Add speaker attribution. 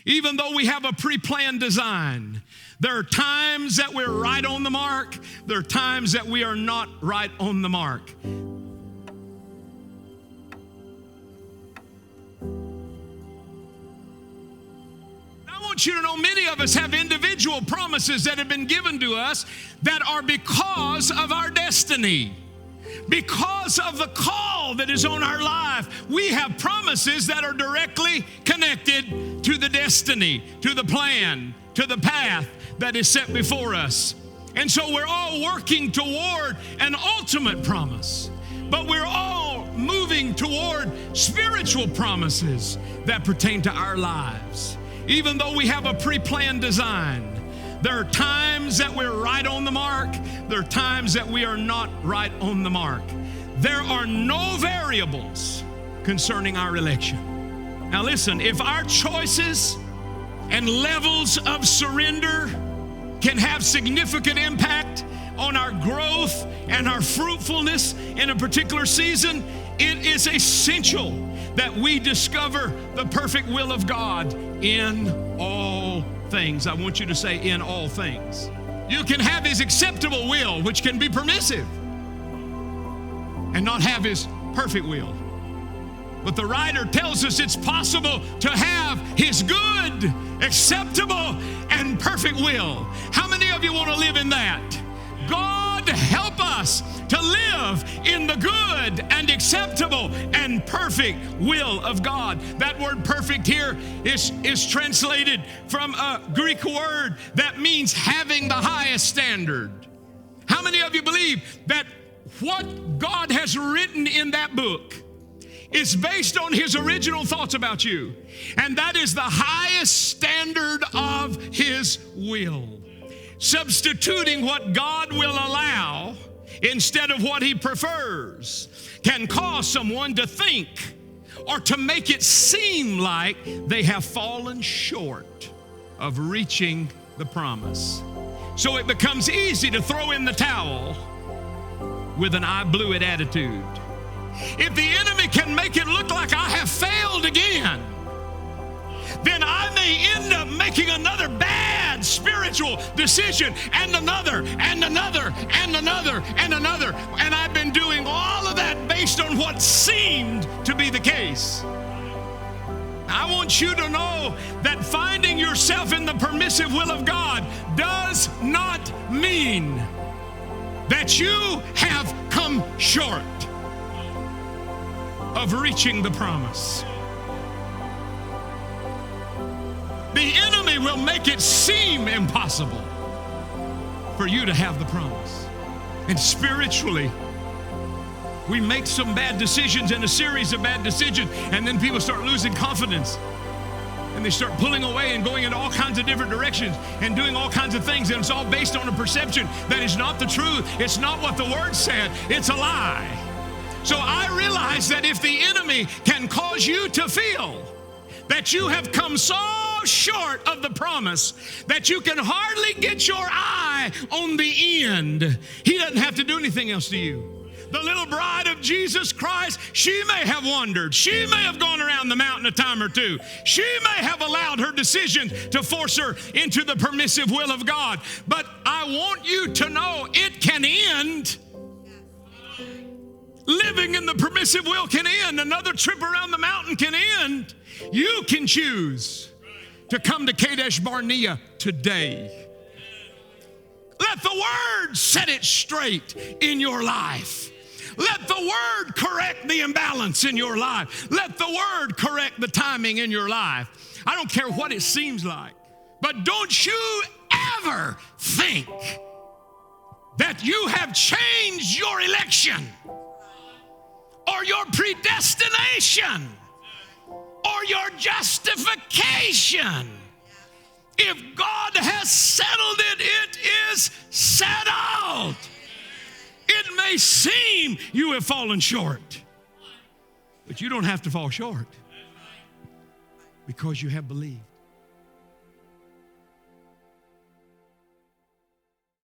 Speaker 1: Even though we have a pre-planned design, there are times that we're right on the mark. There are times that we are not right on the mark. I want you to know many of us have individual promises that have been given to us that are because of our destiny. Because of the call that is on our life, we have promises that are directly connected to the destiny, to the plan, to the path that is set before us. And so we're all working toward an ultimate promise, but we're all moving toward spiritual promises that pertain to our lives. Even though we have a pre-planned design, there are times that we're right on the mark. There are times that we are not right on the mark. There are no variables concerning our election. Now listen, if our choices and levels of surrender can have significant impact on our growth and our fruitfulness in a particular season, it is essential that we discover the perfect will of God in all things. I want you to say, in all things. You can have His acceptable will, which can be permissive, and not have His perfect will. But the writer tells us it's possible to have His good, acceptable, and perfect will. How many of you want to live in that? God help us to live in the good and acceptable and perfect will of God. That word perfect here is translated from a Greek word that means having the highest standard. How many of you believe that what God has written in that book is based on His original thoughts about you? And that is the highest standard of His will. Substituting what God will allow instead of what He prefers can cause someone to think or to make it seem like they have fallen short of reaching the promise. So it becomes easy to throw in the towel with an I blew it attitude. If the enemy can make it look like I have failed again, then I may end up making another bad spiritual decision, and another, and another, and another, and another. And I've been doing all of that based on what seemed to be the case. I want you to know that finding yourself in the permissive will of God does not mean that you have come short of reaching the promise. The enemy will make it seem impossible for you to have the promise. And spiritually, we make some bad decisions and a series of bad decisions, and then people start losing confidence. And they start pulling away and going in all kinds of different directions and doing all kinds of things. And it's all based on a perception that is not the truth. It's not what the Word said. It's a lie. So I realize that if the enemy can cause you to feel that you have come so short of the promise that you can hardly get your eye on the end, he doesn't have to do anything else to you. The little bride of Jesus Christ, she may have wandered. She may have gone around the mountain a time or two. She may have allowed her decision to force her into the permissive will of God. But I want you to know it can end. Living in the permissive will can end. Another trip around the mountain can end. You can choose to come to Kadesh Barnea today. Let the Word set it straight in your life. Let the Word correct the imbalance in your life. Let the Word correct the timing in your life. I don't care what it seems like, but don't you ever think that you have changed your election or your predestination or your justification. If God has settled it, it is settled. It may seem you have fallen short, but you don't have to fall short because you have believed.